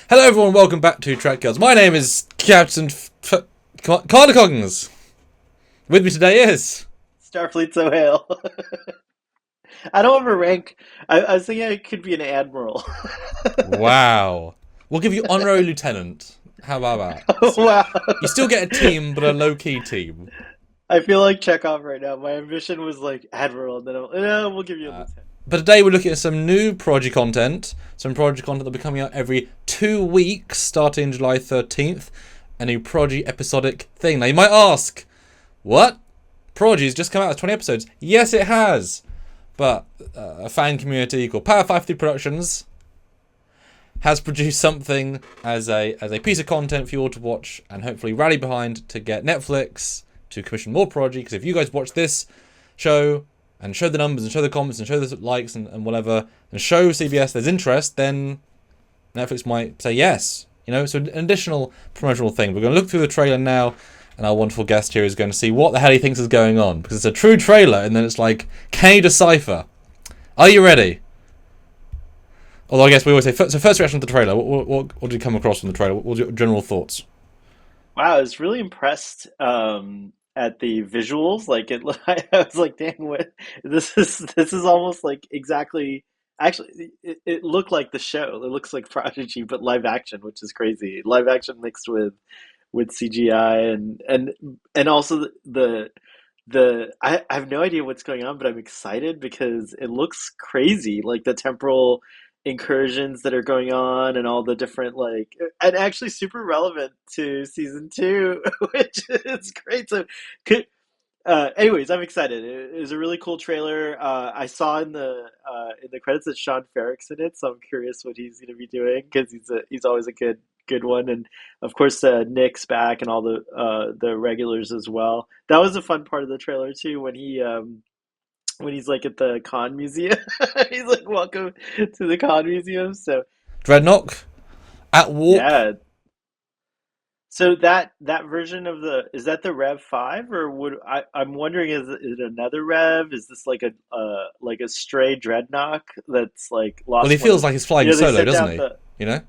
Hello everyone, welcome back to Trekyards. My name is Captain Carter Coggins. With me today is... Starfleet Sohail. I don't have a rank. I was thinking I could be an admiral. Wow. We'll give you honorary lieutenant. How about that? Wow. You still get a team, but a low-key team. I feel like Chekhov right now. My ambition was like admiral, and then we'll give you a lieutenant. But today we're looking at some new Prodigy content. Some Prodigy content that will be coming out every 2 weeks, starting July 13th. A new Prodigy episodic thing. Now you might ask, what? Prodigy's just come out with 20 episodes. Yes, it has. But a fan community called Power 53 Productions has produced something as a piece of content for you all to watch and hopefully rally behind to get Netflix to commission more Prodigy. Because if you guys watch this show and show the numbers and show the comments and show the likes and whatever, and show CBS there's interest, then Netflix might say yes. You know, so an additional promotional thing. We're going to look through the trailer now, and our wonderful guest here is going to see what the hell he thinks is going on. Because it's a true trailer, and then it's like, can you decipher? Are you ready? Although I guess we always say, so first reaction to the trailer. What did you come across from the trailer? What were your general thoughts? Wow, I was really impressed at the visuals. Like I was like, dang, what this is almost like exactly. Actually, it looked like the show. It looks like Prodigy, but live action, which is crazy. Live action mixed with CGI and also the I have no idea what's going on, but I'm excited because it looks crazy, like the temporal incursions that are going on and all the different like and actually super relevant to season two, which is great. So anyways, I'm excited. It was a really cool trailer. I saw in the credits that Sean Ferrick's in it, so I'm curious what he's going to be doing because he's always a good one, and of course Nick's back and all the regulars as well. That was a fun part of the trailer too when he's like at the con museum. He's like, "Welcome to the con museum." So Dreadnought at warp. yeah, so that version of the is that the Rev 5 or would I'm wondering is it another Rev? Is this like a stray dreadnought that's like Well, lost he one feels of like he's flying they solo, sent doesn't out he? the You know?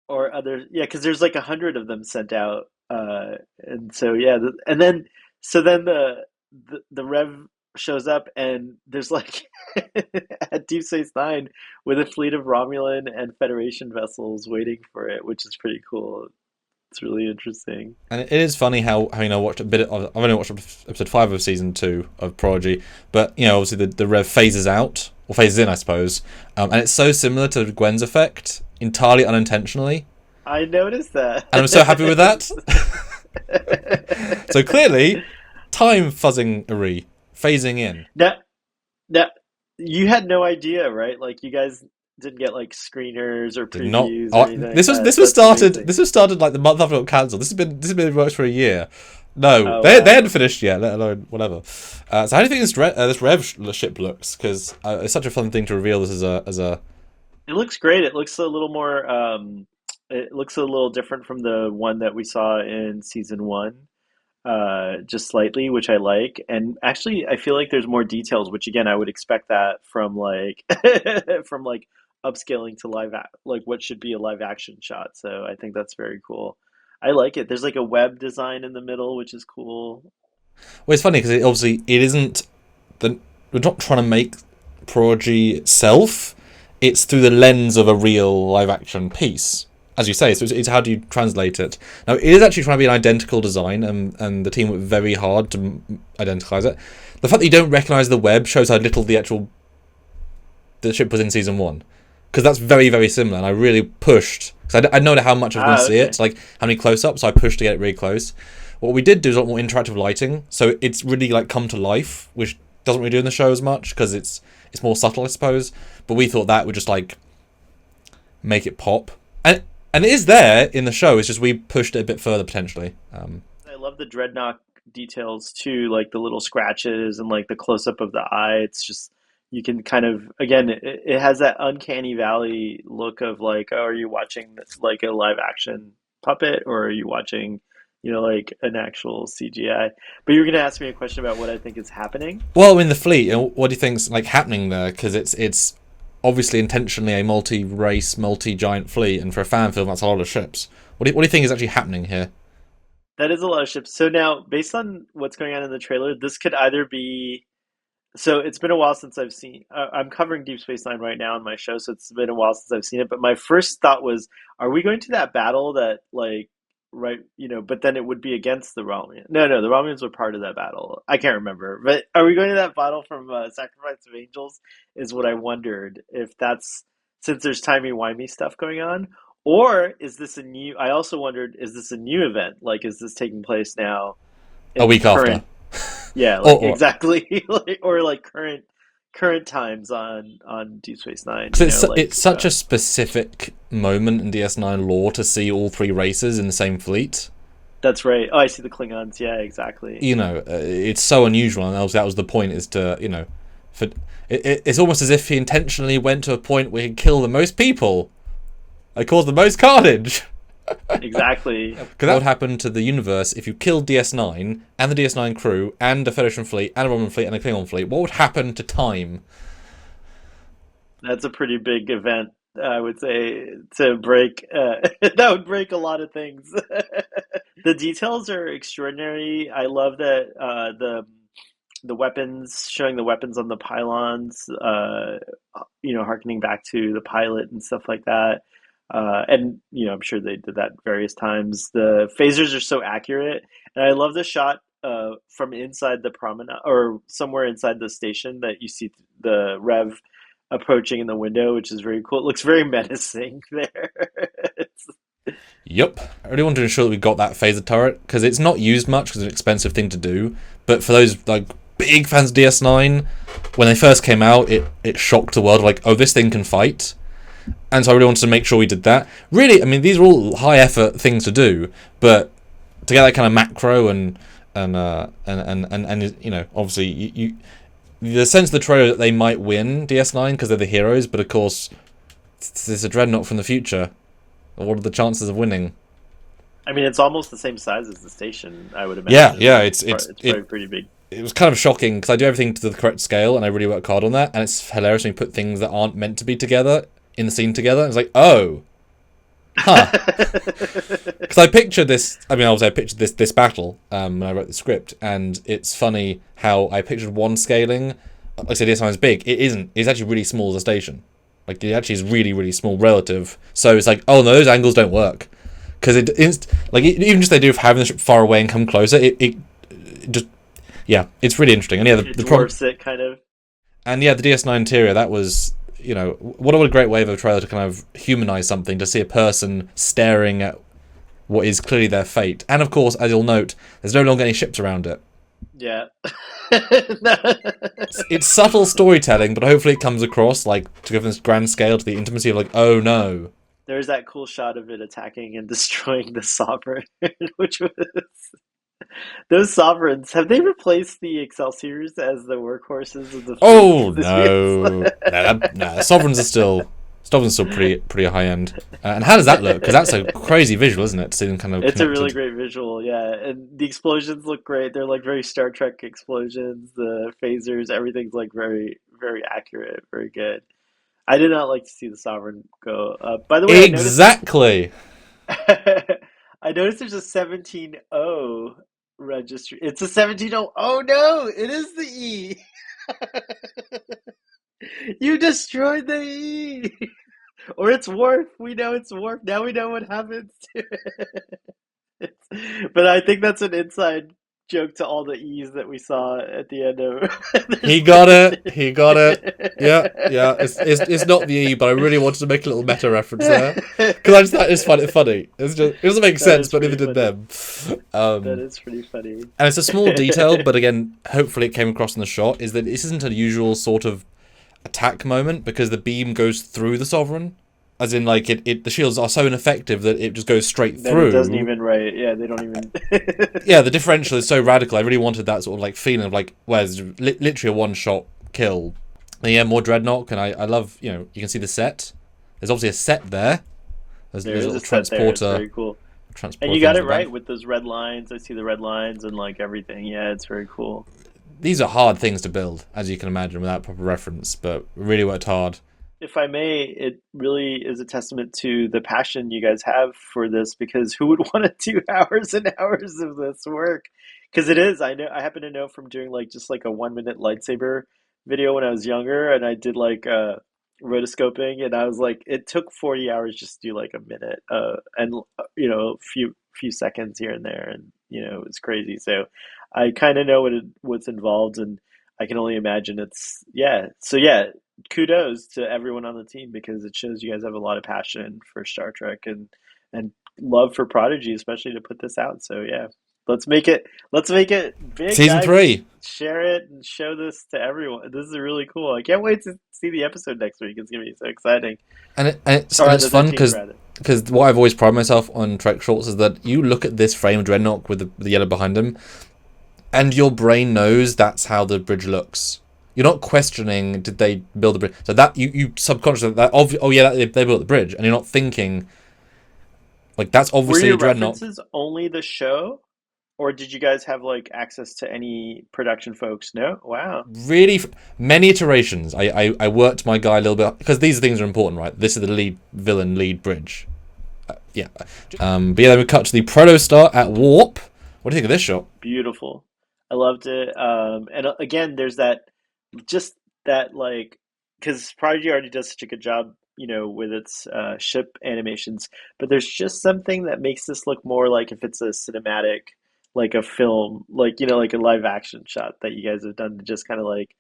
or other yeah because there's like 100 of them sent out and so yeah and then so then the Rev shows up and there's like at Deep Space Nine with a fleet of Romulan and Federation vessels waiting for it, which is pretty cool. It's really interesting. And it is funny how you know, I watched a bit of, I've only watched episode 5 of season 2 of Prodigy, but you know, obviously the Rev phases out or phases in, I suppose, and it's so similar to Gwen's effect, entirely unintentionally. I noticed that. And I'm so happy with that. So clearly, time fuzzing-ery, phasing in. Now, now, you had no idea, right? Like you guys didn't get like screeners or Did not. previews or anything like This was that. this was That's started. amazing. This was started like the month after it got cancelled. This has been in works for a year. No, Oh they hadn't wow. finished yet, let alone whatever. So how do you think this Rev ship looks? Because it's such a fun thing to reveal this as a. It looks great. It looks a little more it looks a little different from the one that we saw in season one. Just slightly, which I like. And actually I feel like there's more details, which again I would expect that from like from like upscaling to like what should be a live action shot. So I think that's very cool. I like it. There's like a web design in the middle, which is cool. Well, it's funny because it isn't the we're not trying to make Prodigy itself. It's through the lens of a real live action piece. As you say, so it's how do you translate it? Now, it is actually trying to be an identical design, and the team worked very hard to identify it. The fact that you don't recognise the web shows how little the ship was in season one, because that's very, very similar. And I really pushed because I know how much I was going to see Okay. it, like how many close-ups. So I pushed to get it really close. What we did do is a lot more interactive lighting, so it's really like come to life, which doesn't really do in the show as much because it's more subtle, I suppose. But we thought that would just like make it pop. And it is there in the show. It's just we pushed it a bit further potentially. I love the dreadnought details too, like the little scratches and like the close up of the eye. It's just you can kind of again, it has that uncanny valley look of like, oh, are you watching like a live action puppet or are you watching, like an actual CGI? But you're gonna ask me a question about what I think is happening. Well, in the fleet, what do you think's like happening there? Because it's obviously intentionally a multi-race, multi-giant fleet, and for a fan film, that's a lot of ships. What do you think is actually happening here? That is a lot of ships. So now, based on what's going on in the trailer, this could either be. So it's been a while since I've seen. I'm covering Deep Space Nine right now on my show, so it's been a while since I've seen it. But my first thought was, are we going to that battle that like right, but then it would be against the Romulans. No, the Romulans were part of that battle. I can't remember, but are we going to that battle from Sacrifice of Angels? Is what I wondered if that's since there's timey-wimey stuff going on, or is this a new? I also wondered, is this a new event? Like, is this taking place now? A week after. Yeah, like exactly, or like current times on Deep Space Nine. It's such a specific moment in DS9 lore to see all three races in the same fleet. That's right. Oh, I see the Klingons. Yeah, exactly. It's so unusual, and that was the point. Is to it's almost as if he intentionally went to a point where he'd kill the most people, like cause the most carnage. Exactly. Because that would happen to the universe if you killed DS9 and the DS9 crew and the Federation fleet and a Romulan fleet and a Klingon fleet. What would happen to time? That's a pretty big event, I would say, to break. That would break a lot of things. The details are extraordinary. I love that the weapons, showing the weapons on the pylons, harkening back to the pilot and stuff like that. And I'm sure they did that various times. The phasers are so accurate, and I love the shot from inside the promenade or somewhere inside the station that you see the Rev approaching in the window, which is very cool. It looks very menacing there. Yep, I really want to ensure that we got that phaser turret because it's not used much because it's an expensive thing to do. But for those like big fans of DS9, when they first came out, it shocked the world. Like, oh, this thing can fight. And so I really wanted to make sure we did that. Really, I mean, these are all high effort things to do, but to get that kind of macro and obviously you the sense of the trailer that they might win DS9 because they're the heroes, but of course there's a dreadnought from the future. What are the chances of winning? I mean, it's almost the same size as the station, I would imagine. Yeah, it's pretty big. It was kind of shocking because I do everything to the correct scale and I really work hard on that, and it's hilarious when you put things that aren't meant to be together in the scene together. It's like, oh, huh. Because I pictured this. I mean, I pictured this battle when I wrote the script, and it's funny how I pictured one scaling. Like I said, DS9 is big. It isn't. It's actually really small as a station. Like, it actually is really, really small relative. So it's like, oh no, those angles don't work because even just the idea of having the ship far away and come closer, it just it's really interesting. And it dwarfs it kind of. And the DS9 interior, that was. What a great way of a trailer to kind of humanize something, to see a person staring at what is clearly their fate. And of course, as you'll note, there's no longer any ships around it. Yeah. It's subtle storytelling, but hopefully it comes across, like, to give this grand scale to the intimacy of, like, oh no. There's that cool shot of it attacking and destroying the Sovereign, which was... Those Sovereigns, have they replaced the Excelsiors as the workhorses of the fleet? Oh, no. Sovereigns are still pretty high end. And how does that look? Because that's a crazy visual, isn't it? To see them kind of It's connected. a really great visual, yeah. And the explosions look great. They're like very Star Trek explosions. The phasers, everything's like very, very accurate, very good. I did not like to see the Sovereign go up. By the way, exactly. I noticed there's a 17-0 registry. It's a 17-0. Oh no, it is the E. You destroyed the E. Or it's Worf. We know it's Worf. Now we know what happens to it. But I think that's an inside joke to all the E's that we saw at the end of. He got it. Yeah. It's not the E, but I really wanted to make a little meta reference there because I just thought it's funny. It doesn't make sense, but neither did them. That is pretty funny. And it's a small detail, but again, hopefully it came across in the shot. Is that this isn't a usual sort of attack moment because the beam goes through the Sovereign. As in, like, the shields are so ineffective that it just goes straight through. It doesn't even, right, yeah, they don't even... Yeah, the differential is so radical. I really wanted that sort of, like, feeling of, like, where there's literally a one-shot kill. And yeah, more Dreadnought, and I love, you can see the set. There's obviously a set there. There's a little transporter. It's very cool. And you got it right with those red lines. I see the red lines and, like, everything. Yeah, it's very cool. These are hard things to build, as you can imagine, without proper reference, but really worked hard. if I may, it really is a testament to the passion you guys have for this because who would want to do hours and hours of this work? Because it is. I know. I happen to know from doing like just like a 1 minute lightsaber video when I was younger, and I did like rotoscoping, and I was like, it took 40 hours just to do like a minute, and a few seconds here and there, and it was crazy. So I kind of know what's involved, and I can only imagine it's yeah. So yeah, kudos to everyone on the team because it shows you guys have a lot of passion for Star Trek and love for Prodigy, especially to put this out. So yeah, let's make it big, Season guys. 3. Share it and show this to everyone. This is really cool. I can't wait to see the episode next week. It's gonna be so exciting. And Or on it's the fun 13th rather. because what I've always prided myself on Trek Shorts is that you look at this frame of Dreadnought with the yellow behind him, and your brain knows that's how the bridge looks. You're not questioning did they build the bridge. So that you subconsciously they built the bridge, and you're not thinking like that's Were obviously a your Dreadnought. references only the show, or did you guys have like access to any production folks? No? Wow. Really, many iterations. I worked my guy a little bit because these things are important, right? This is the lead villain lead bridge. Yeah. But yeah, then we cut to the protostar at warp. What do you think of this shot? Beautiful. I loved it. And again, there's just that like, because Prodigy already does such a good job, with its ship animations, but there's just something that makes this look more like if it's a cinematic, like a film, like, like a live action shot that you guys have done to just kind of like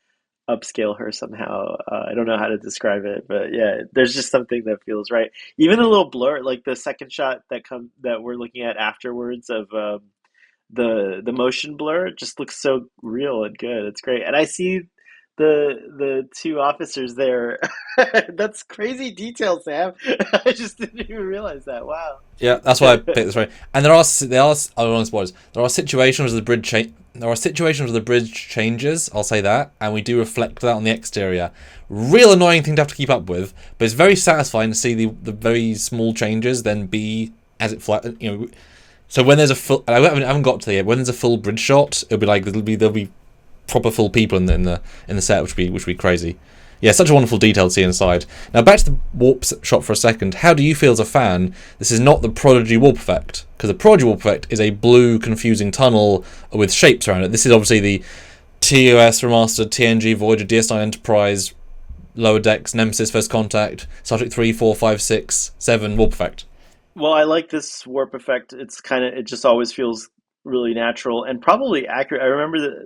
upscale her somehow. I don't know how to describe it, but yeah, there's just something that feels right. Even a little blur, like the second shot that we're looking at afterwards of the motion blur just looks so real and good. It's great. And I see the two officers there. That's crazy detail, Sam. I just didn't even realize that. Wow. Yeah, that's why I picked this right. And there are I don't want to spoil this. There are situations where the bridge There are situations where the bridge changes. I'll say that, and we do reflect that on the exterior. Real annoying thing to have to keep up with, but it's very satisfying to see the very small changes then be as it flies. So when there's a full, I haven't got to the when there's a full bridge shot, it'll be like there'll be proper full people in the set, which would be crazy. Yeah, such a wonderful detail to see inside. Now back to the warp shot for a second. How do you feel as a fan? This is not the Prodigy warp effect, because the Prodigy warp effect is a blue, confusing tunnel with shapes around it. This is obviously the TOS remastered TNG Voyager DS9 Enterprise Lower Decks Nemesis First Contact Star Trek 3, 4, 5, 6, 7 warp effect. Well, I like this warp effect. It just always feels really natural and probably accurate. I remember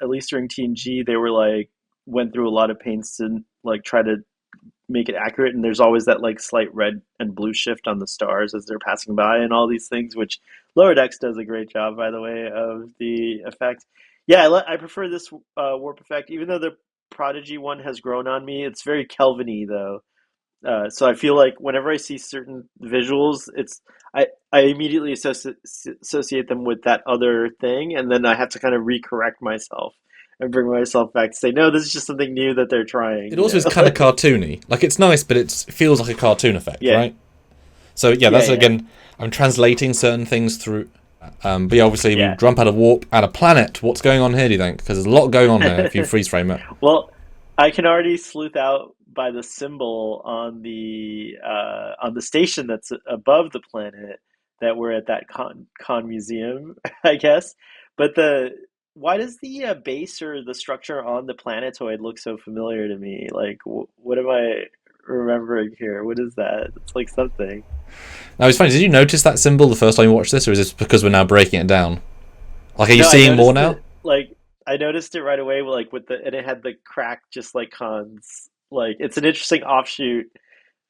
at least during TNG, they were like, went through a lot of pains to like try to make it accurate. And there's always that like slight red and blue shift on the stars as they're passing by and all these things, which Lower Decks does a great job, by the way, of the effect. Yeah, I prefer this warp effect, even though the Prodigy one has grown on me. It's very Kelvin-y though. So I feel like whenever I see certain visuals, I immediately associate them with that other thing, and then I have to kind of recorrect myself and bring myself back to say, no, this is just something new that they're trying. It also is kind of cartoony. Like, it's nice, but it feels like a cartoon effect, Yeah. right? So yeah, that's again, I'm translating certain things through. But yeah, obviously we jump out of warp, out of planet. What's going on here? Do you think? Because there's a lot going on here. If you freeze frame it. Well, I can already sleuth out by the symbol on the station that's above the planet that we're at that con museum, I guess. But why does the base or the structure on the planetoid look so familiar to me? Like, what am I remembering here? What is that? It's like something. Now it's funny. Did you notice that symbol the first time you watched this, or is this because we're now breaking it down? Like, are you No, seeing more now? I noticed it right away, like and it had the crack, just like Khan's. Like, it's an interesting offshoot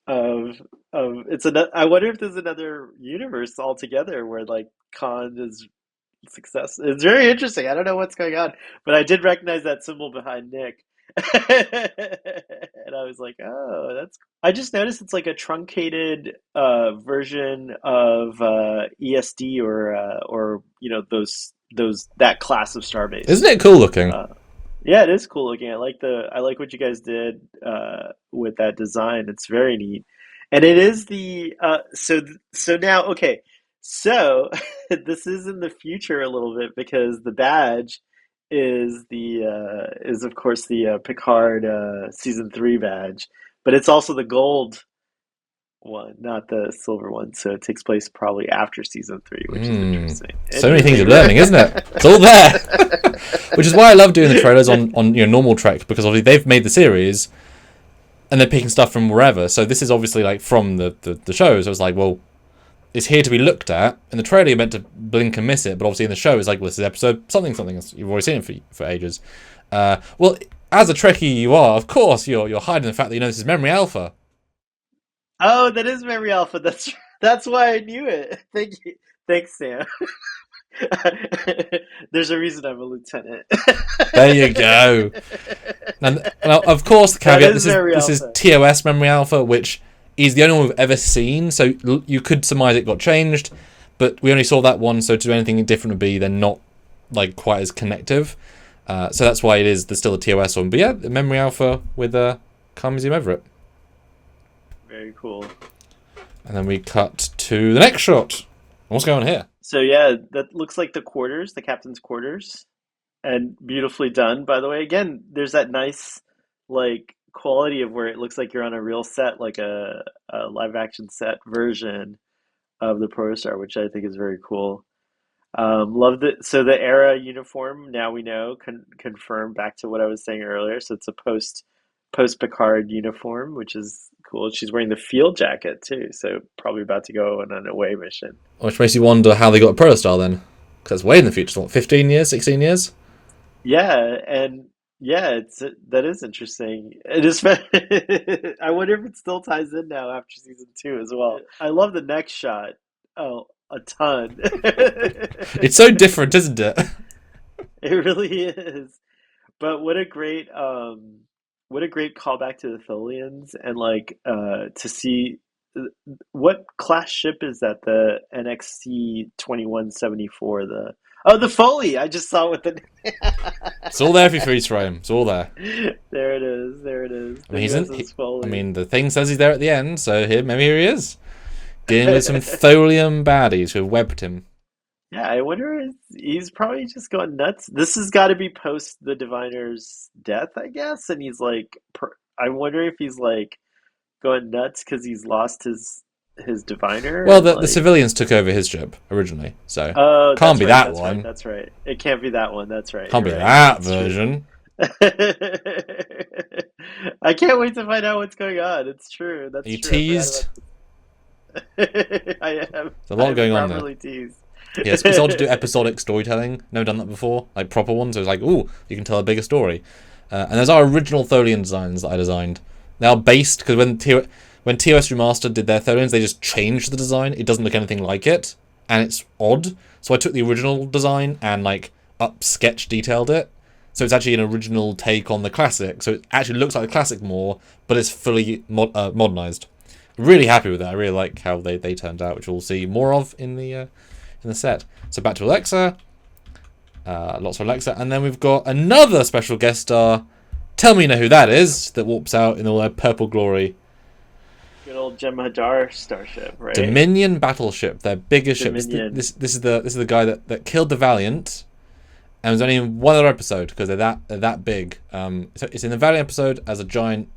it's another. I wonder if there's another universe altogether where like Khan is success. It's very interesting. I don't know what's going on, but I did recognize that symbol behind Nick, and I was like, oh, that's. I just noticed it's like a truncated version of ESD or that class of starbase. Isn't it cool looking? Yeah, it is cool looking. I like what you guys did with that design. It's very neat. And it is so now, okay. So this is in the future a little bit because the badge is of course the Picard season 3 badge, but it's also the gold one, not the silver one. So it takes place probably after season 3, which is interesting. So many things you're Interesting. learning, isn't it? It's all there. Which is why I love doing the trailers on normal Trek, because obviously they've made the series and they're picking stuff from wherever. So this is obviously like from the show. So it's like, well, it's here to be looked at. In the trailer, you're meant to blink and miss it, but obviously in the show, it's like, well, this is episode something. You've already seen it for ages. Well, as a Trekkie you are, of course, you're hiding the fact that you know this is Memory Alpha. Oh, that is Memory Alpha. That's why I knew it. Thank you. Thanks, Sam. There's a reason I'm a lieutenant. There you go. And of course, the That caveat: is this is Alpha. TOS Memory Alpha, which is the only one we've ever seen. So you could surmise it got changed, but we only saw that one. So to do anything different would be then not like quite as connective. So that's why it is. There's still a TOS one, but yeah, the Memory Alpha with Carmazine Everett. Very cool. And then we cut to the next shot. What's going on here? So yeah, that looks like the quarters, the captain's quarters, and beautifully done, by the way. Again, there's that nice like quality of where it looks like you're on a real set, like a live action set version of the Protostar, which I think is very cool. Love the so the era uniform. Now we know confirmed back to what I was saying earlier. So it's a post Picard uniform, which is cool. She's wearing the field jacket too, so probably about to go on an away mission. Which makes you wonder how they got a Protostar then, because it's way in the future. What, 15 years, 16 years? Yeah, and yeah, it's that is interesting. It is. I wonder if it still ties in now after season 2 as well. I love the next shot. Oh, a ton. It's so different, isn't it? It really is. But what a great callback to the Tholians and like to see what class ship is that, the NXC 2174, the Foley. I just saw what the It's all there if you freeze frame. It's all there. there it is, there it is, I the mean, USS I Foley. mean, the thing says he's there at the end, so maybe here he is, dealing with some Tholian baddies who have webbed him. Yeah, I wonder if he's probably just going nuts. This has got to be post the Diviner's death, I guess, and he's like I wonder if he's like going nuts because he's lost his diviner Well, and the like, civilians took over his ship originally, so oh, can't that's be right, that that's right, one. that's right. It can't be that one. That's right. Can't be You're right. that That's true. version. I can't wait to find out what's going on. It's true. Are That's you true. I teased? forgot about I am. There's a lot I'm going on there. properly teased. Yeah, it's odd to do episodic storytelling. Never done that before, like proper ones. So it's like, ooh, you can tell a bigger story. And there's our original Tholian designs that I designed. They are based because when TOS Remastered did their Tholians, they just changed the design. It doesn't look anything like it, and it's odd. So I took the original design and like up sketch detailed it. So it's actually an original take on the classic. So it actually looks like the classic more, but it's fully modernized. Really happy with that. I really like how they turned out, which we'll see more of in the set. So back to Alexa. Lots of Alexa. And then we've got another special guest star. Tell me you know who that is, that warps out in all their purple glory. Good old Jem'Hadar starship, right? Dominion battleship, their biggest ship. Dominion. This is the guy that killed the Valiant, and was only in one other episode because they're that big. So it's in the Valiant episode as a giant,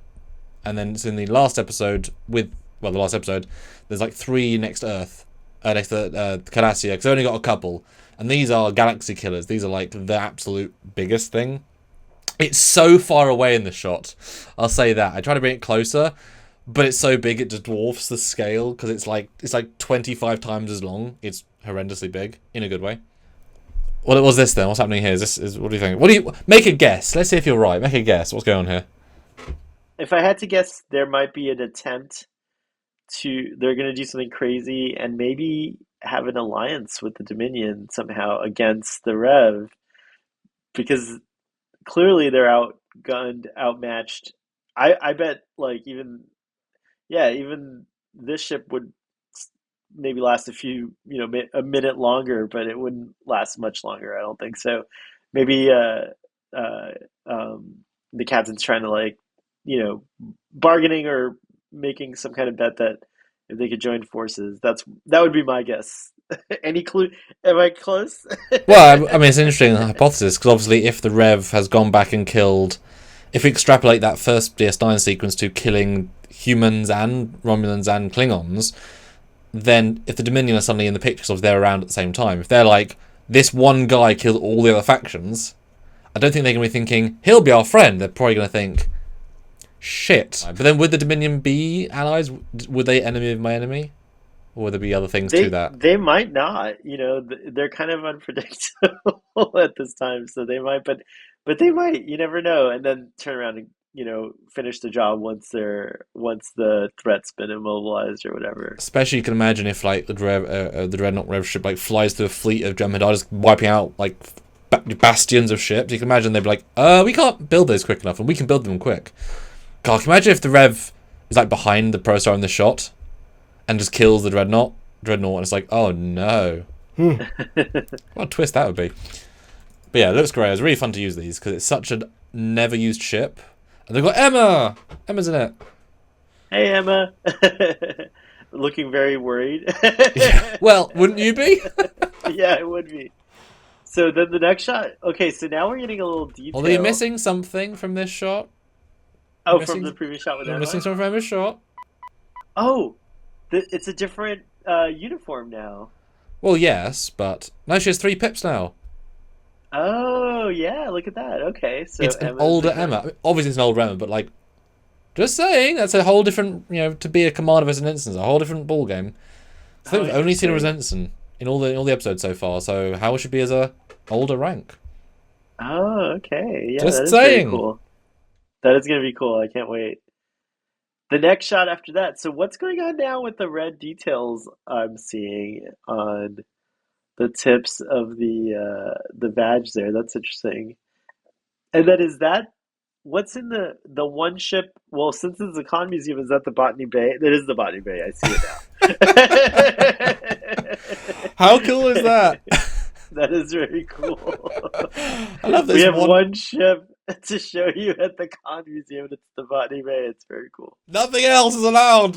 and then it's in the last episode the last episode. There's like 3 next Earth, next to Cardassia, because they only got a couple, and these are galaxy killers. These are like the absolute biggest thing. It's so far away in the shot. I'll say that. I try to bring it closer, but it's so big it just dwarfs the scale because it's like 25 times as long. It's horrendously big in a good way. What was this then? What's happening here? What do you think? What do you make a guess? Let's see if you're right. Make a guess. What's going on here? If I had to guess, there might be an attempt they're going to do something crazy and maybe have an alliance with the Dominion somehow against the Rev, because clearly they're outgunned, outmatched. I bet like even this ship would maybe last a minute longer, but it wouldn't last much longer. I don't think so. Maybe uh, the captain's trying to like bargaining or making some kind of bet that if they could join forces. That would be my guess. Any clue? Am I close? Well, I mean, it's an interesting hypothesis because obviously, if the Rev has gone back and killed, if we extrapolate that first DS9 sequence to killing humans and Romulans and Klingons, then if the Dominion are suddenly in the picture, because they're around at the same time, if they're like, this one guy killed all the other factions, I don't think they're going to be thinking, he'll be our friend. They're probably going to think, shit. But then would the Dominion be allies? Would they enemy of my enemy? Or would there be other things to that? They might not. They're kind of unpredictable at this time, so they might, but they might. You never know. And then turn around and finish the job once the threat's been immobilized or whatever. Especially, you can imagine if like the Dreadnought Rev ship like flies through a fleet of Jem'Hadar, just wiping out like bastions of ships. You can imagine they'd be like, we can't build those quick enough, and we can build them quick. God, can you imagine if the Rev is like behind the Pro Star in the shot and just kills the Dreadnought, and it's like, oh no. What a twist that would be. But yeah, it looks great. It's really fun to use these because it's such a never used ship. And they've got Emma! Emma's in it. Hey, Emma. Looking very worried. Yeah. Well, wouldn't you be? Yeah, it would be. So then the next shot. Okay, so now we're getting a little detail. Are you missing something from this shot? Oh, from the previous shot with Emma? Missing something from Emma's shot? Oh! It's a different uniform now. Well, yes, but no, she has 3 pips now. Oh, yeah, look at that. Okay, so it's an older Emma. I mean, obviously, it's an older Emma, but like, just saying, that's a whole different, to be a commander as an ensign, a whole different ball game. I think we've only seen her as ensign in all the episodes so far. So how would she be as a older rank? Oh, okay, yeah, just that is saying. very cool. That is gonna be cool. I can't wait. The next shot after that. So what's going on now with the red details I'm seeing on the tips of the badge there? That's interesting. And then what's in the one ship? Well, since it's a con museum, is that the Botany Bay? That is the Botany Bay. I see it now. How cool is that? That is very cool. I love this. We have one ship to show you at the con museum, and it's the Botany Bay. It's very cool. Nothing else is allowed.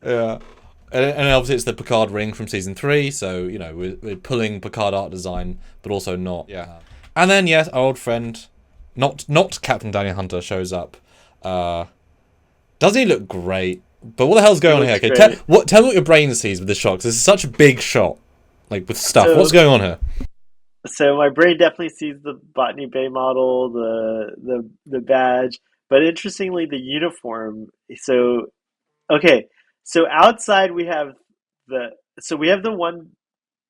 Yeah. And obviously it's the Picard ring from season 3, so we're pulling Picard art design, but also not. Yeah. And then yes, our old friend, not Captain Daniel Hunter, shows up. Doesn't he look great? But what the hell's going on here? Okay, tell me what your brain sees with this shot, because this is such a big shot, like with stuff. What's going on here? So my brain definitely sees the Botany Bay model, the badge, but interestingly the uniform. So okay. So outside we have the one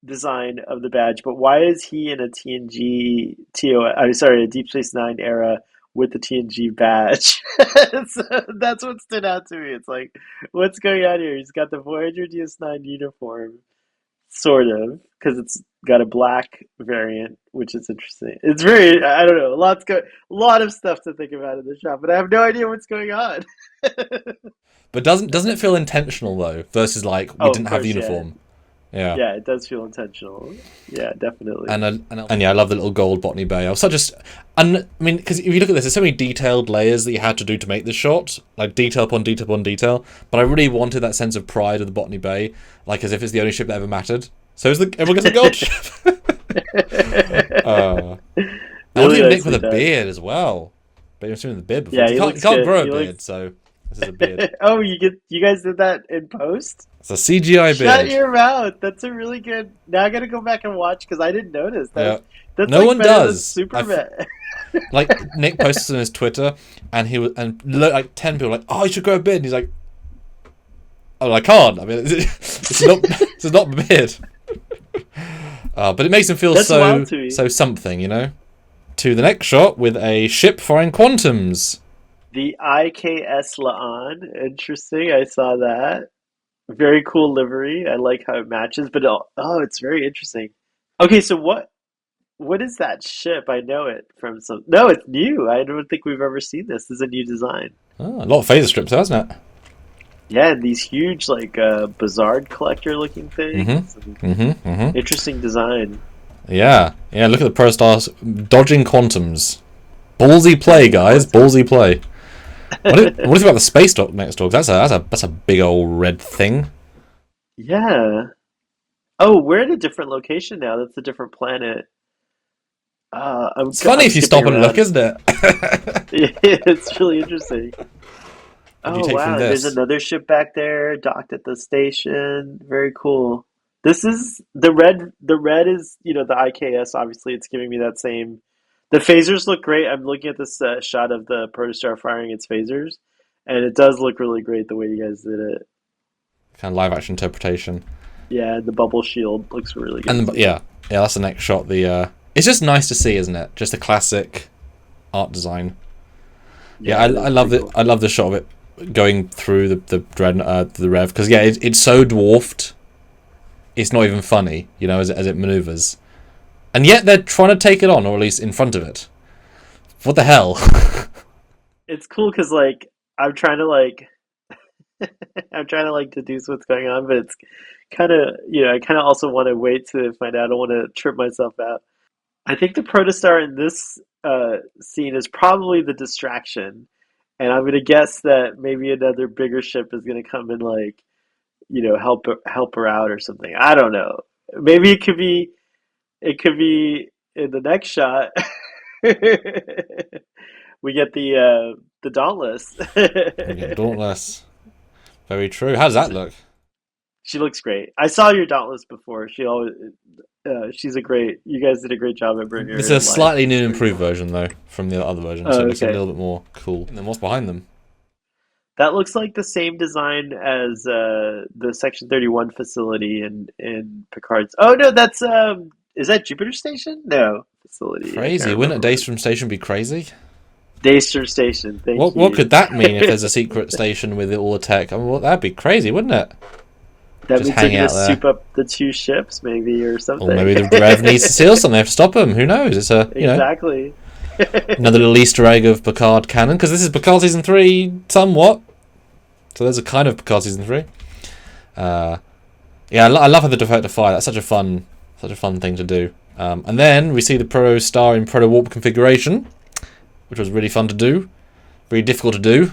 design of the badge, but why is he in a a Deep Space Nine era with the TNG badge? So that's what stood out to me. It's like, what's going on here? He's got the Voyager DS9 uniform, sort of, because it's got a black variant, which is interesting. It's very, I don't know, a lot of stuff to think about in the shop, but I have no idea what's going on. But doesn't it feel intentional though? Versus like we didn't have the uniform. Yeah. Yeah, it does feel intentional. Yeah, definitely. And yeah, I love the little gold Botany Bay. I mean, because if you look at this, there's so many detailed layers that you had to do to make this shot, like detail upon detail upon detail. But I really wanted that sense of pride of the Botany Bay, like as if it's the only ship that ever mattered. So everyone gets a gold ship. Really Nick with a beard as well. But you've seen the beard before. Yeah, you can't grow a beard, so this is a beard. Oh, you guys did that in post? It's a CGI beard. Shut your mouth. That's a really good. Now I gotta go back and watch because I didn't notice. That's no like one does. Superman. Like Nick posted on his Twitter, and like 10 people were like, "Oh, you should grow a beard." And he's like, "Oh, I can't. I mean, it's not a beard." But it makes him feel so something, To the next shot with a ship firing quantums. The IKS La'an. Interesting. I saw that. Very cool livery. I like how it matches, but it's very interesting. Okay, so what is that ship? I know it from some. No, it's new. I don't think we've ever seen this. This is a new design. Oh, a lot of phaser strips, hasn't it? Yeah, and these huge Bazaar collector looking things. Interesting design. Yeah. Look at the Pro Stars dodging quantums. Ballsy play, guys. Ballsy play. What is about the space dock next door? 'Cause that's a big old red thing. Yeah. Oh, we're at a different location now. That's a different planet. It's funny I'm if you skipping stop and look, around. isn't it? It's really interesting. What do you Oh take from wow, there's this? another ship back there, docked at the station. Very cool. This is the red. The red is, the IKS. Obviously, it's giving me that same. The phasers look great. I'm looking at this shot of the protostar firing its phasers, and it does look really great the way you guys did it. Kind of live action interpretation. Yeah, the bubble shield looks really good And too. yeah, that's the next shot. It's just nice to see, isn't it? Just a classic art design. Yeah, Yeah, I that's love pretty it. cool. I love the shot of it going through the Rev, because yeah, it's so dwarfed. It's not even funny, as it maneuvers, and yet they're trying to take it on, or at least in front of it. What the hell? It's cool because like I'm trying to like I'm trying to like deduce what's going on, but it's kind of I kind of also want to wait to find out. I don't want to trip myself out. I think the protostar in this scene is probably the distraction, and I'm gonna guess that maybe another bigger ship is gonna come and like help her out or something. I don't know. Maybe it could be in the next shot. We get the Dauntless. We get Dauntless. Very true. How does that look? She looks great. I saw your Dauntless before. She's a great. You guys did a great job at bringing her It's to a life. slightly new and It's pretty improved cool. version though from the other version, so Oh, it looks a okay. little bit more cool. And then what's behind them? That looks like the same design as the Section 31 facility in Picard's. Oh no, that's is that Jupiter Station? No, facility. I Crazy. can't Wouldn't a remember what. Daystrom station be crazy? Daystrom Station. Thank What you. could that mean if there's a secret station with all the tech? I mean, that'd be crazy, wouldn't it? That Just means they're hanging gonna out there. soup up the two ships, maybe, or Or something. maybe the Rev needs to steal something. They have to stop them. Who knows? It's Exactly. another little Easter egg of Picard canon, because this is Picard season 3 somewhat. So there's a kind of Picard season 3. Yeah, I love how they defer to fire. That's such a fun thing to do. And then we see the Proto Star in Proto Warp configuration, which was really fun to do, very difficult to do.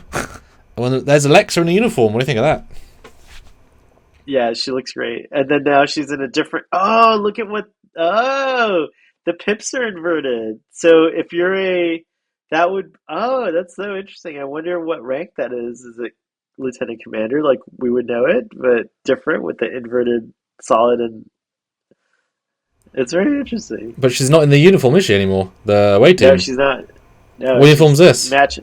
And there's Alexa in a uniform. What do you think of that? Yeah, she looks great. And then now she's in a different. Oh, look at what. Oh, the pips are inverted. So if you're that would. Oh, that's so interesting. I wonder what rank that is. Is it Lieutenant Commander? Like we would know it, but different with the inverted solid, and it's very interesting. But she's not in the uniform, is she, anymore? The away No, team. she's not. No, What uniform's she's this? match.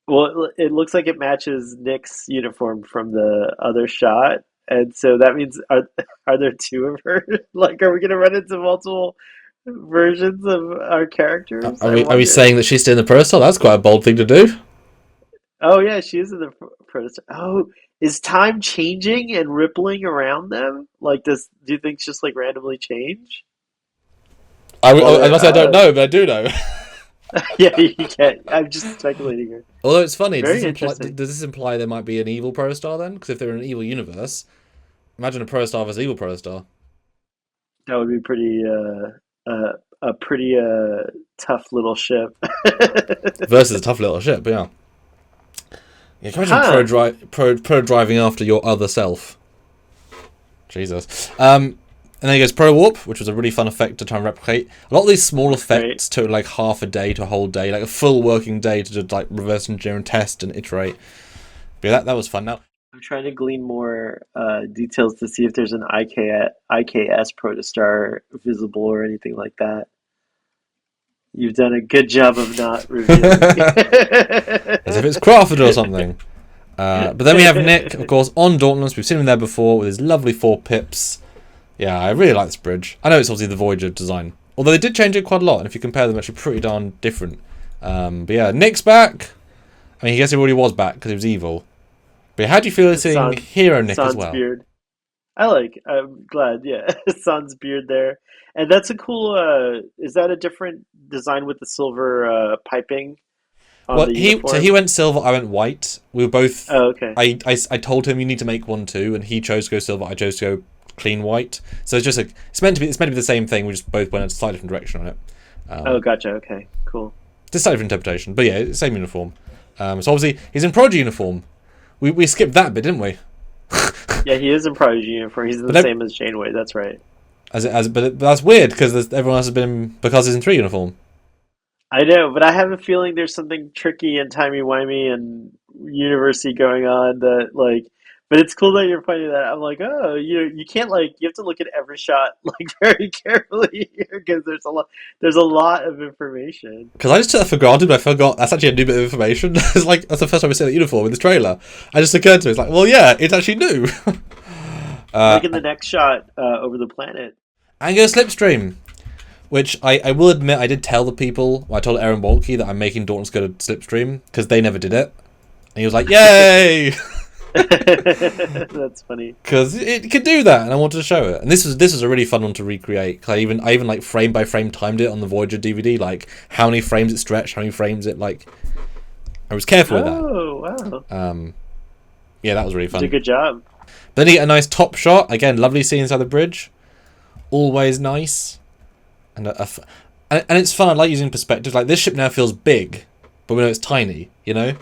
Well, it looks like it matches Nick's uniform from the other shot, and so that means are there two of her? Like, are we gonna run into multiple versions of our characters? Are I we wonder. saying that she's still in the Proto Star? That's quite a bold thing to do. Oh yeah, she is in the prototype. Oh, is time changing and rippling around them? Like, do you think it's just like randomly change? Well, I must say I don't know, but I do know. yeah, you can't. I'm just speculating here. Although it's funny, Very interesting. does this imply there might be an evil Protostar then? Because if they're in an evil universe, imagine a Protostar versus evil Protostar. That would be a pretty tough little ship. Versus a tough little ship, but yeah. Yeah, can you Huh. imagine pro driving after your other self? Jesus. And then he goes Pro Warp, which was a really fun effect to try and replicate. A lot of these small effects took like half a day to a whole day, like a full working day to just like reverse engineer and test and iterate. But yeah, that was fun. Now, I'm trying to glean more details to see if there's an IKS protostar visible or anything like that. You've done a good job of not revealing. as if it's crafted or something. But then we have Nick, of course, on Dauntless. We've seen him there before with his lovely 4 pips. Yeah, I really like this bridge. I know it's obviously the Voyager design, although they did change it quite a lot, and if you compare them, actually pretty darn different. But yeah, Nick's back. I mean, I guess he already was back because he was evil. But how do you feel seeing Hero Nick as well? Beard. I'm glad, yeah. Sans beard there. And that's a cool, is that a different design with the silver piping on Well, the uniform? he went silver, I went white. We were both... Oh, okay. I told him you need to make one too, and he chose to go silver, I chose to go clean white. So it's just it's meant to be the same thing, we just both went in a slightly different direction on it. Oh, gotcha, okay, cool. Just slightly different interpretation, but yeah, same uniform. So obviously he's in Prodigy uniform. We skipped that bit, didn't we? Yeah, he is in Prodigy uniform. He's the same as Janeway. That's right. But that's weird because everyone else has been because he's in 3 uniform. I know, but I have a feeling there's something tricky and timey-wimey and university going on that, like, but it's cool that you're pointing that out. I'm like, oh, you can't, like, you have to look at every shot, like, very carefully here because there's a lot of information. Because I just took that for granted, but I forgot that's actually a new bit of information. It's like, that's the first time I see that uniform in this trailer. It just occurred to me, it's like, well, yeah, it's actually new. Like in the next shot, over the planet. And go slipstream. Which I will admit, I did tell the people, I told Aaron Walke that I'm making Daughtons go to slipstream, because they never did it. And he was like, yay! That's funny. Because it could do that, and I wanted to show it. And this was a really fun one to recreate. I even like frame by frame timed it on the Voyager DVD, like how many frames it stretched, how many frames it like. I was careful with that. Oh wow! Yeah, that was really fun. You did a good job. But then you get a nice top shot. Again, lovely scene inside the bridge. Always nice. And it's fun. I like using perspective. Like this ship now feels big, but we know it's tiny. You know,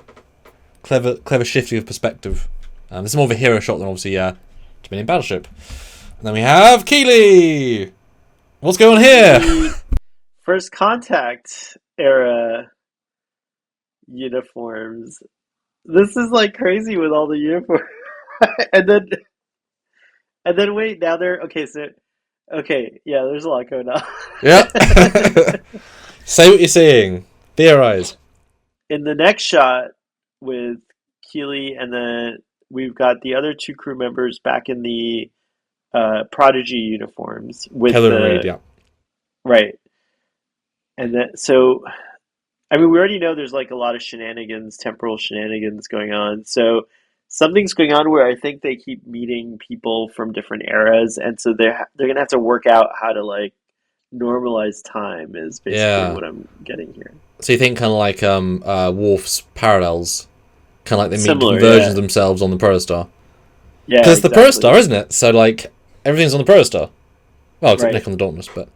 clever shifting of perspective. This is more of a hero shot than obviously Dominion battleship. And then we have Keeley. What's going on here? First Contact era uniforms. This is like crazy with all the uniforms. and then wait, now they're okay, yeah, there's a lot going on. Yeah. Say what you're seeing. Theorize. In the next shot with Keeley, and then we've got the other 2 crew members back in the Prodigy uniforms with Heather and Reed, yeah. Right. And then so I mean we already know there's like a lot of shenanigans, temporal shenanigans going on. So something's going on where I think they keep meeting people from different eras, and so they're gonna have to work out how to like normalize time. Is basically what I'm getting here. So you think kind of like Worf's parallels, kind of like they meet Similar, versions of themselves on the Protostar. Yeah, because it's the Protostar, isn't it? So like everything's on the Protostar. Well, except Nick on the Dauntless, but.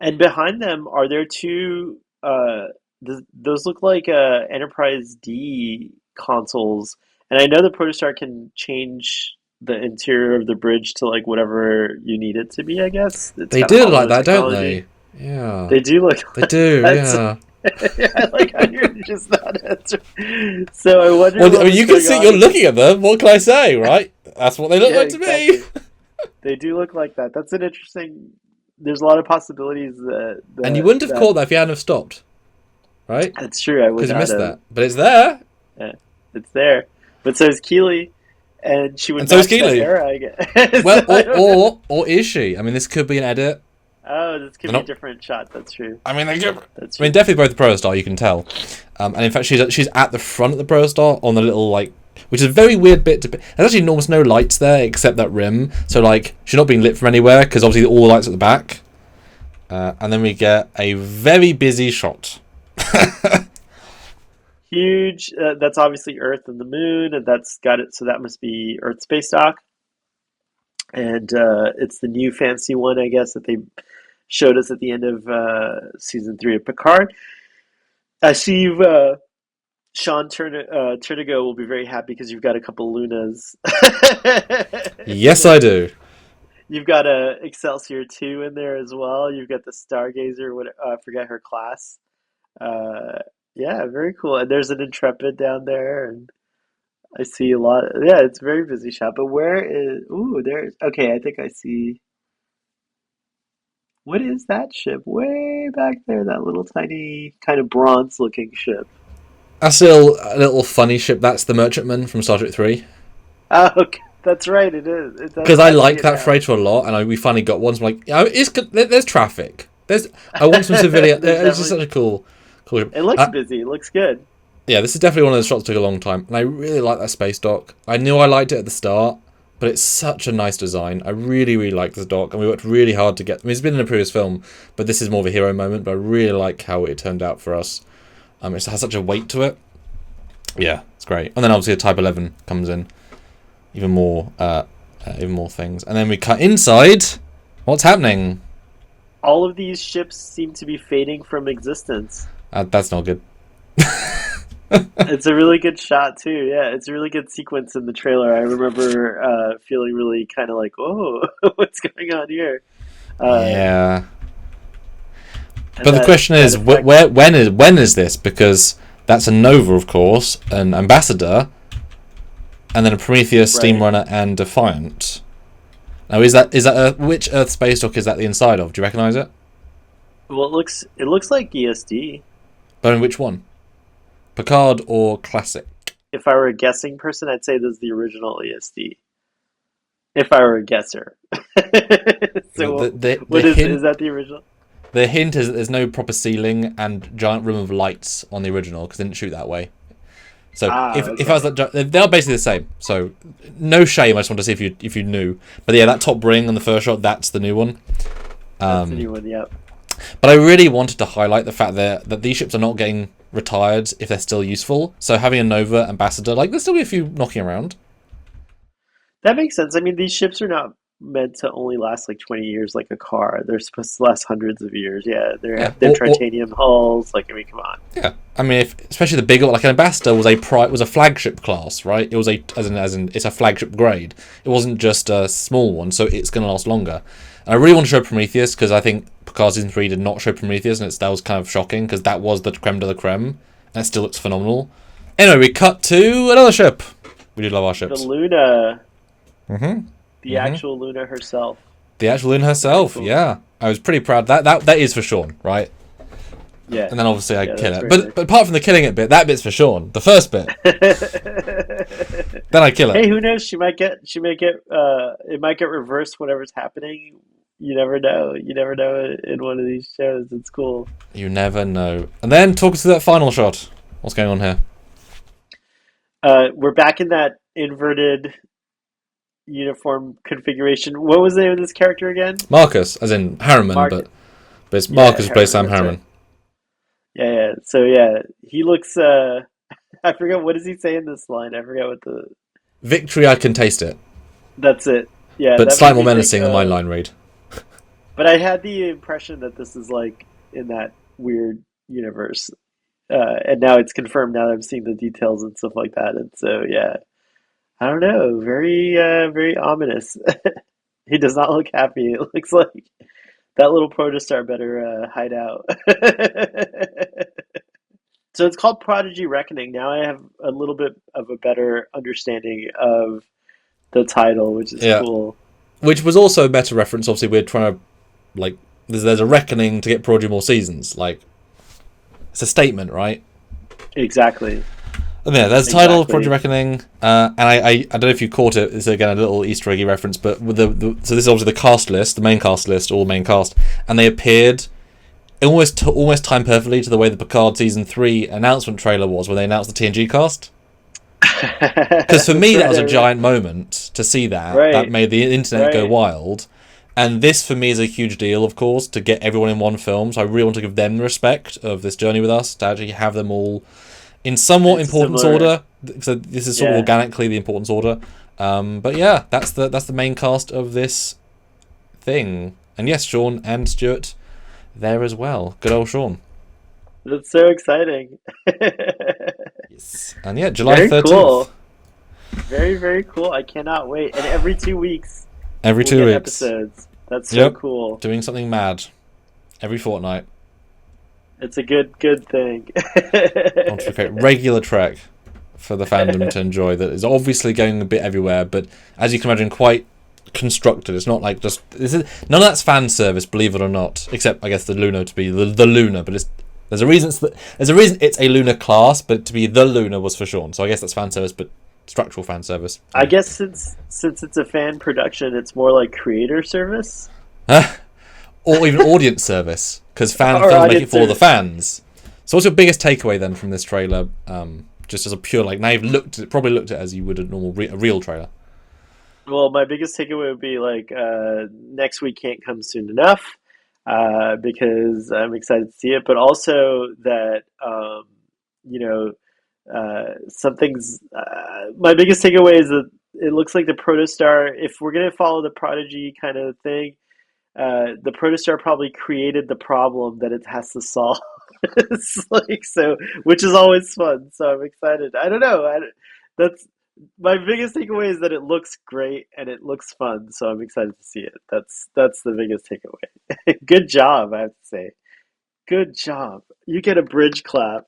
And behind them are there 2. Those look like Enterprise D consoles. And I know the Protostar can change the interior of the bridge to like whatever you need it to be, I guess. They do like that, don't they? Yeah. They do look like do, yeah. I like how you're just not answering. So I wonder. Well, I mean, you can see you're looking at them. What can I say, right? That's what they look like to me. They do look like that. That's an interesting. There's a lot of possibilities and you wouldn't have caught that if you hadn't have stopped, right? That's true. I would because you missed have. that, but it's there. Yeah, it's there. But so is Keeley, and she would. And so is Keeley. Era, I guess. Well, or is she? I mean, this could be an edit. Oh, this could be a different shot. That's true. I mean, definitely both the Protostar. You can tell, and in fact, she's at the front of the Protostar on the little like, which is a very weird bit to. There's actually almost no lights there except that rim, so like she's not being lit from anywhere because obviously all the lights at the back. And then we get a very busy shot. Huge. That's obviously Earth and the Moon, and that's got it. So that must be Earth space dock, and it's the new fancy one, I guess, that they showed us at the end of season 3 of Picard. I see you've Sean Turnigo will be very happy because you've got a couple Lunas. Yes, I do. You've got a Excelsior 2 in there as well. You've got the Stargazer. I forget her class. Yeah, very cool. And there's an Intrepid down there, and I see a lot. Yeah, it's a very busy shot. But where is? Ooh, there's. Okay, I think I see. What is that ship? Way back there, that little tiny kind of bronze-looking ship. That's a little funny ship. That's the Merchantman from Star Trek 3. Oh, okay. That's right. It is. Because I like that freighter a lot, and we finally got one. So I'm like, there's traffic. I want some civilian. It's just such a cool. It looks busy. It looks good. Yeah, this is definitely one of those shots that took a long time, and I really like that space dock. I knew I liked it at the start, but it's such a nice design. I really, really like this dock, and we worked really hard to get. I mean, it's been in a previous film, but this is more of a hero moment. But I really like how it turned out for us. It has such a weight to it. Yeah, it's great. And then obviously a Type 11 comes in, even more things, and then we cut inside. What's happening? All of these ships seem to be fading from existence. That's not good. It's a really good shot too. Yeah, it's a really good sequence in the trailer. I remember feeling really kind of like, "Oh, what's going on here?" Uh, Yeah. and But the question that is, effect, when is this? Because that's a Nova, of course, an Ambassador, and then a Prometheus, Steam right? Runner, and Defiant. Now, is that which Earth space dock is that the inside of? Do you recognise it? Well, it looks like ESD. But in which one? Picard or Classic? If I were a guessing person, I'd say this is the original ESD. If I were a guesser. The So, the what is hint that the original? the hint is that there's no proper ceiling and giant room of lights on the original because they didn't shoot that way. So Ah, if I was okay. like, they are basically the same. So no shame. I just want to see if you knew. But yeah, that top ring on the first shot, that's the new one. That's the Um, new one. Yep. but I really wanted to highlight the fact that these ships are not getting retired if they're still useful. So having a Nova Ambassador, like there's still be a few knocking around. That makes sense. I mean, these ships are not meant to only last like 20 years like a car. They're supposed to last hundreds of years. Yeah, Yeah, they're titanium hulls. Like, I mean, come on. yeah. I mean, if especially the bigger, like an Ambassador was a flagship class, right? It was a as in it's a flagship grade. It wasn't just a small one, so it's going to last longer. And I really want to show Prometheus because I think Picard season 3 did not show Prometheus, and that was kind of shocking because that was the creme de la creme, and it still looks phenomenal. Anyway, we cut to another ship. We do love our The ships. Luna, Mhm. the Mhm. actual Luna herself. The actual Luna Very herself. cool. Yeah, I was pretty proud. That is for Sean, right? Yeah, And then obviously I yeah, kill that's it. very But nice. apart from the killing it bit, that bit's for Sean. The first bit, then I kill it. Hey, who knows? It might get reversed whatever's happening. You never know. You never know in one of these shows. It's cool. You never know. And then talk us through that final shot. What's going on here? We're back in that inverted uniform configuration. What was the name of this character again? Marcus, as in Harriman, Mark. but it's Yeah, Marcus who plays Harriman. Sam That's right. Harriman. Yeah, yeah. So yeah, he looks. I forget what does he say in this line. I forget what the. Victory, I can taste it, That's it. Yeah, but that made slightly more me think menacing than my of. line read. But I had the impression that this is like in that weird universe, and now it's confirmed. Now that I'm seeing the details and stuff like that, and so yeah, I don't know. Very ominous. He does not look happy. It looks like that little protostar better hide out. So it's called Prodigy Reckoning. Now I have a little bit of a better understanding of the title, which is Yeah, cool. which was also a meta reference. Obviously, we're trying to like there's a reckoning to get Prodigy more seasons. Like it's a statement, right? Exactly. And yeah, there's a title of Prodigy Exactly. Reckoning, and I don't know if you caught it. It's again a little Easter eggy reference, but with so this is obviously the cast list, the main cast list, all main cast, and they appeared almost timed perfectly to the way the Picard season 3 announcement trailer was when they announced the TNG cast. Because for That's me, that right. was a giant moment to see that. That Right. made the internet go Right. wild. And this, for me, is a huge deal, of course, to get everyone in one film. So I really want to give them the respect of this journey with us, to actually have them all in somewhat It's importance similar. order. So this is sort of Yeah. organically the importance order. But yeah, that's the main cast of this thing. And yes, Sean and Stuart there as well. Good old Sean. That's so exciting. Yes. And yeah, July Very 13th. cool. Very, very cool. I cannot wait. And every 2 weeks Every we'll two get weeks. episodes. That's so Yep. cool. Doing something mad. Every fortnight. It's a good thing. I want to create regular Trek for the fandom to enjoy that is obviously going a bit everywhere, but as you can imagine, quite constructed. It's not like just none of that's fan service, believe it or not. Except I guess the Luna to be the Luna, but there's a reason it's a Luna class, but to be the Luna was for Sean. So I guess that's fan service, but structural fan service. I guess since it's a fan production, it's more like creator service Or even audience service, because fan or films make it audience for the service. fans. So what's your biggest takeaway then from this trailer? Just as a pure now you've probably looked at it as you would a a real trailer. Well, my biggest takeaway would be like next week can't come soon enough because I'm excited to see it, but also that you know something's. My biggest takeaway is that it looks like the protostar. If we're gonna follow the Prodigy kind of thing, the protostar probably created the problem that it has to solve. It's like so, which is always fun. So I'm excited. I don't know. That's my biggest takeaway is that it looks great and it looks fun. So I'm excited to see it. That's the biggest takeaway. Good job, I have to say. Good job. You get a bridge clap.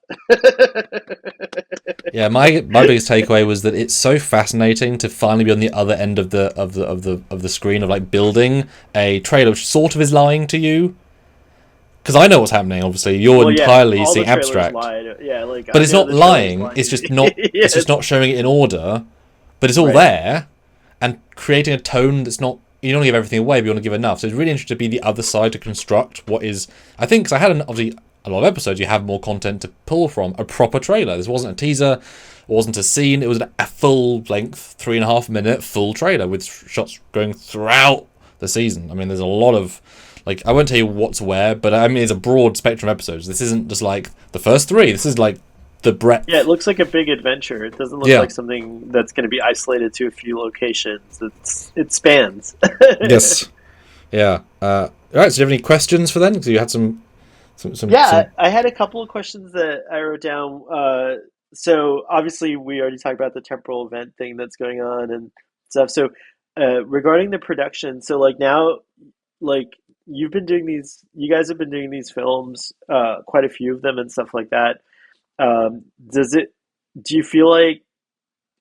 Yeah, my biggest takeaway was that it's so fascinating to finally be on the other end of the screen of like building a trailer which sort of is lying to you. Because I know what's happening. Obviously, you're Well, yeah, entirely all the seeing trailers abstract, lied. Yeah, like but I it's know not the trailer's lying. lying It's to just me. not. It's Yes, just not showing it in order, but it's all right. there, and creating a tone that's not. You don't want to give everything away, but you want to give enough. So it's really interesting to be the other side to construct what is. I think because I had obviously a lot of episodes, you have more content to pull from. A proper trailer. This wasn't a teaser. It wasn't a scene. It was a full length, 3.5 minute full trailer with shots going throughout the season. I mean, there's a lot of. Like, I won't tell you what's where, but I mean, it's a broad spectrum of episodes. This isn't just like the first three. This is like the breadth. Yeah, it looks like a big adventure. It doesn't look Yeah. like something that's going to be isolated to a few locations. It spans. Yes. Yeah. All right. So, do you have any questions for then? Because you had some. Yeah, I had a couple of questions that I wrote down. So obviously we already talked about the temporal event thing that's going on and stuff. So regarding the production, so like now, like you guys have been doing these films, quite a few of them and stuff like that. Does it, do you feel like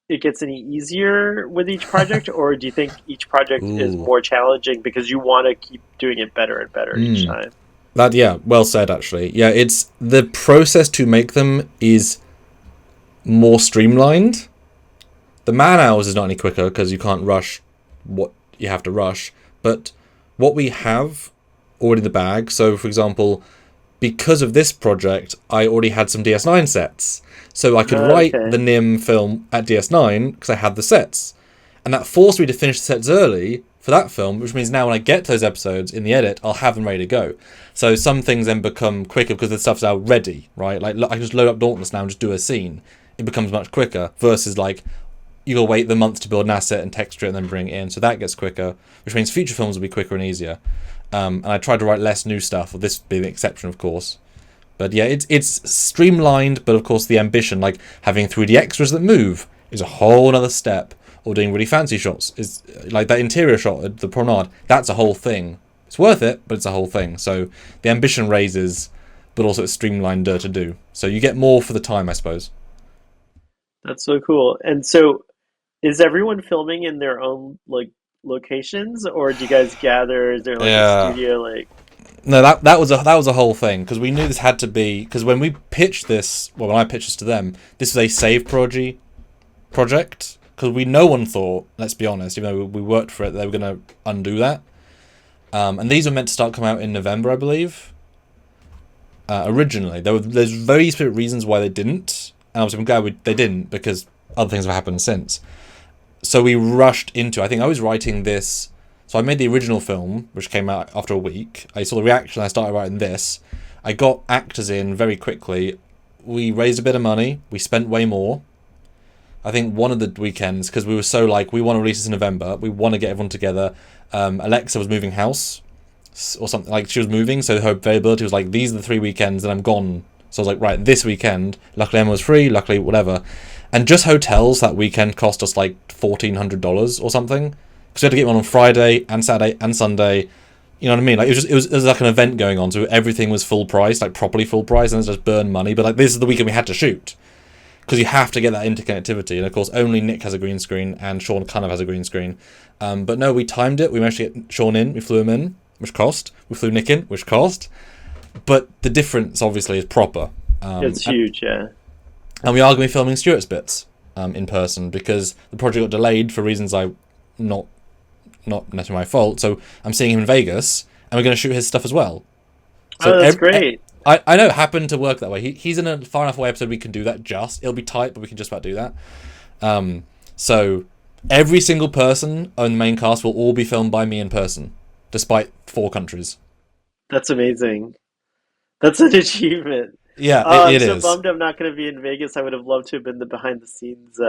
it gets any easier with each project, or do you think each project is Ooh. more challenging because you want to keep doing it better and better each Mm. time? That yeah. Well said. Actually. Yeah. It's the process to make them is more streamlined. The man hours is not any quicker because you can't rush what you have to rush. But what we have already in the bag. So, for example, because of this project, I already had some DS9 sets. So I could write Okay. the NIM film at DS9 because I had the sets. And that forced me to finish the sets early for that film, which means now when I get to those episodes in the edit, I'll have them ready to go. So some things then become quicker because the stuff's now ready, right? Like I can just load up Dauntless now and just do a scene. It becomes much quicker versus like you gotta wait the months to build an asset and texture it and then bring it in. So that gets quicker, which means future films will be quicker and easier. And I tried to write less new stuff, or this being the exception, of course. But yeah, it's streamlined, but of course the ambition, like having 3D extras that move, is a whole other step. Or doing really fancy shots is like that interior shot at the promenade. That's a whole thing. It's worth it, but it's a whole thing. So the ambition raises, but also it's streamlined to do. So you get more for the time, I suppose. That's so cool. And so, is everyone filming in their own like locations, or do you guys gather? Is there like a Yeah. studio? Like, No, that was a whole thing because we knew this had to be because when we pitched this, well, when I pitched this to them, this was a Save Prodigy project because no one thought, let's be honest, even though we worked for it, they were going to undo that. And these were meant to start coming out in November, I believe. Originally, there's very specific reasons why they didn't, and obviously I'm glad they didn't because other things have happened since. So we rushed into. I think I was writing this. So I made the original film, which came out after a week. I saw the reaction. I started writing this. I got actors in very quickly. We raised a bit of money. We spent way more. I think one of the weekends, because we were so like, we want to release this in November. We want to get everyone together. Alexa was moving house or something. Like she was moving, so her availability was like, these are the 3 weekends and I'm gone. So I was like, right, this weekend. Luckily Emma was free. Luckily whatever. And just hotels that weekend cost us like $1,400 or something. Because we had to get one on Friday and Saturday and Sunday. You know what I mean? Like it was like an event going on, so everything was full price, like properly full price, and it's just burn money. But like this is the weekend we had to shoot because you have to get that interconnectivity. And of course, only Nick has a green screen and Sean kind of has a green screen. But no, we timed it. We managed to get Sean in. We flew him in, which cost. We flew Nick in, which cost. But the difference obviously is proper. it's huge, yeah. And we are going to be filming Stuart's bits in person because the project got delayed for reasons not necessarily my fault. So I'm seeing him in Vegas, and we're going to shoot his stuff as well. So Oh, that's great. I know it happened to work that way. He's in a far enough away episode we can do that. It'll be tight, but we can just about do that. So every single person on the main cast will all be filmed by me in person, despite 4 countries. That's amazing. That's an achievement. Yeah, I'm it so is. bummed I'm not going to be in Vegas. I would have loved to have been the behind the scenes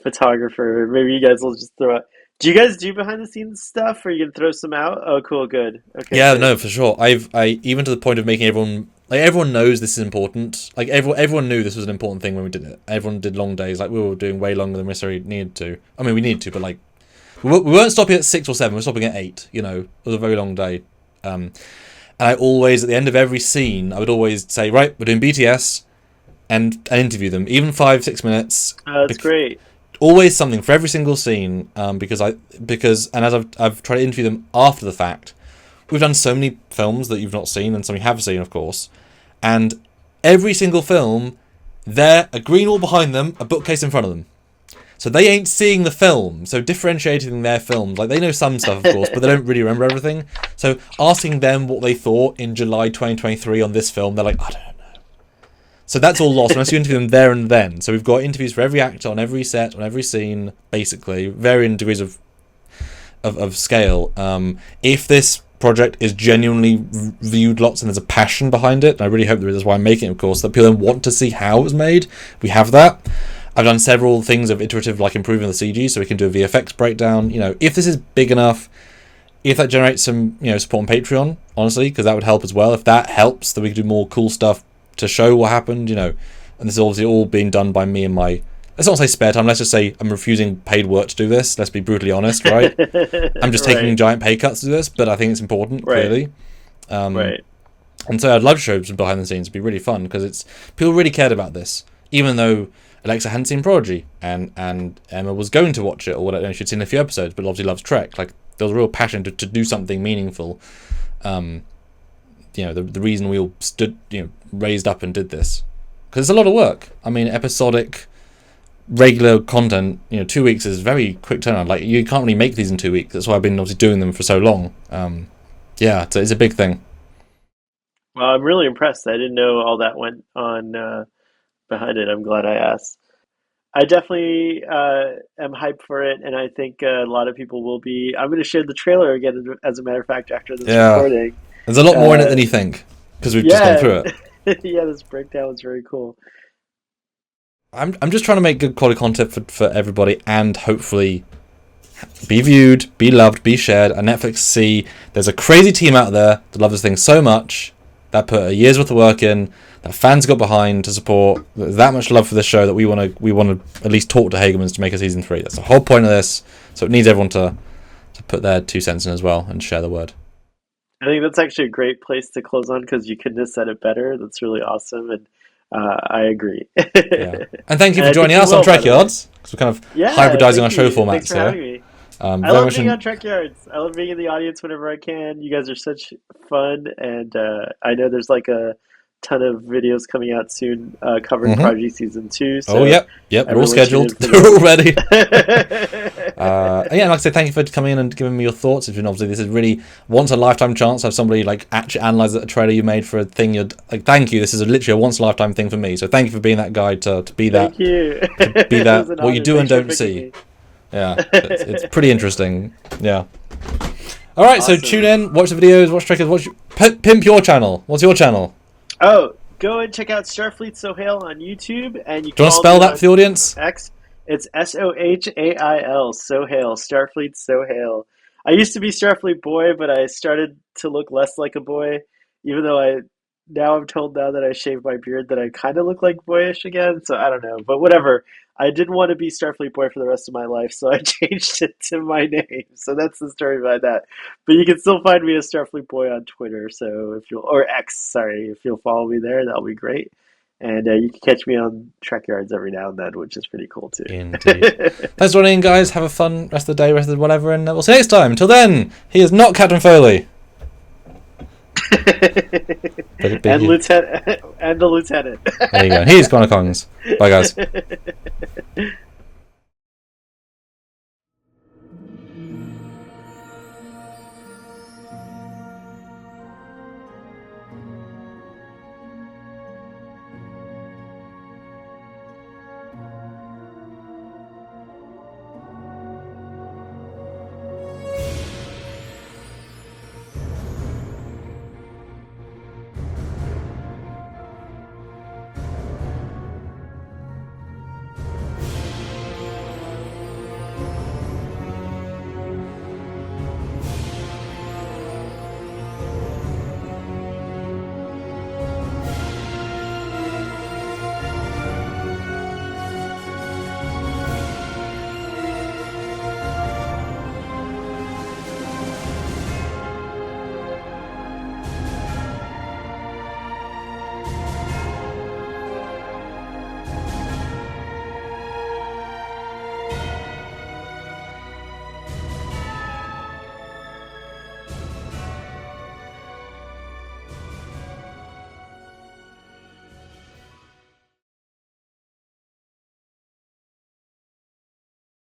photographer. Maybe you guys will just throw out. Do you guys do behind the scenes stuff, or you can throw some out? Oh, cool, good. Okay, Yeah, good. no, for sure. I even to the point of making everyone Like, everyone knows this is important. Like, everyone knew this was an important thing when we did it. Everyone did long days. Like, we were doing way longer than we necessarily needed to. I mean, we needed to, but, like, we weren't stopping at 6 or 7. We were stopping at 8, you know. It was a very long day. And I always, at the end of every scene, I would always say, right, we're doing BTS, and interview them. Even 5-6 minutes. That's great. Always something for every single scene, because as I've tried to interview them after the fact. We've done so many films that you've not seen, and some you have seen, of course. And every single film, there, a green wall behind them, a bookcase in front of them. So they ain't seeing the film. So differentiating their films, like, they know some stuff, of course, but they don't really remember everything. So asking them what they thought in July 2023 on this film, they're like, I don't know. So that's all lost unless you interview them there and then. So we've got interviews for every actor on every set, on every scene, basically, varying degrees of scale. If this project is genuinely viewed lots and there's a passion behind it, and I really hope there is, that's why I'm making it, of course, that people then want to see how it was made. We have that. I've done several things of iterative, like improving the CG, so we can do a VFX breakdown. You know, if this is big enough, if that generates some, you know, support on Patreon, honestly, because that would help as well. If that helps, then we can do more cool stuff to show what happened, you know. And this is obviously all being done by me and my, let's not say spare time, let's just say I'm refusing paid work to do this. Let's be brutally honest, right? I'm just taking giant pay cuts to do this, but I think it's important, clearly. Right. And so I'd love to show some behind the scenes. It'd be really fun, because it's, people really cared about this, even though Alexa hadn't seen Prodigy, and Emma was going to watch it, or whatever. She'd seen a few episodes, but obviously loves Trek. Like, there was a real passion to do something meaningful. You know, the reason we all stood, you know, raised up and did this, because it's a lot of work. I mean, episodic, regular content, you know, 2 weeks is very quick turnaround. Like, you can't really make these in 2 weeks. That's why I've been obviously doing them for so long. Yeah, it's a big thing. Well, I'm really impressed. I didn't know all that went on behind it. I'm glad I asked. I definitely am hyped for it, and I think a lot of people will be. I'm going to share the trailer again, as a matter of fact, after this recording. There's a lot more in it than you think, because we've just gone through it. Yeah, this breakdown was very cool. I'm just trying to make good quality content for everybody, and hopefully be viewed, be loved, be shared, and Netflix see there's a crazy team out there that love this thing so much, that put a year's worth of work in, that fans got behind to support. There's that much love for this show that we want to at least talk to Hagemans to make a season 3. That's the whole point of this. So it needs everyone to put their 2 cents in as well and share the word. I think that's actually a great place to close on, because you couldn't have said it better. That's really awesome, and I agree. Yeah. And thank you for joining us on Trekyards, because we're kind of hybridizing our show formats here. I love being on Trekyards. I love being in the audience whenever I can. You guys are such fun, and I know there's like a ton of videos coming out soon covering Prodigy Season 2. So they're all scheduled. They're all ready. Like I said, thank you for coming in and giving me your thoughts. Obviously, this is really once-in-a-lifetime chance to have somebody like actually analyze a trailer you made for a thing. You're like, thank you. This is literally a once-in-a-lifetime thing for me. So thank you for being that guy to be that. Thank you. To be that what you do and don't see. Yeah, it's pretty interesting. Yeah. All right, awesome. So tune in, watch the videos, watch Trekyards, pimp your channel. What's your channel? Oh, go and check out Starfleet Sohail on YouTube, and you can. Do you want to spell that for the audience? It's Sohail, Sohail, Starfleet Sohail. I used to be Starfleet boy, but I started to look less like a boy, even though I'm told now that I shaved my beard that I kind of look like boyish again. So I don't know, but whatever. I didn't want to be Starfleet boy for the rest of my life, so I changed it to my name. So that's the story behind that. But you can still find me as Starfleet boy on Twitter. So if you'll follow me there, that'll be great. And you can catch me on Trekyards every now and then, which is pretty cool too. Indeed. Thanks for joining, guys. Have a fun rest of the day, rest of the whatever, and we'll see you next time. Until then, he is not Captain Foley. And the lieutenant. There you go. He's Connor Kongs. Bye, guys.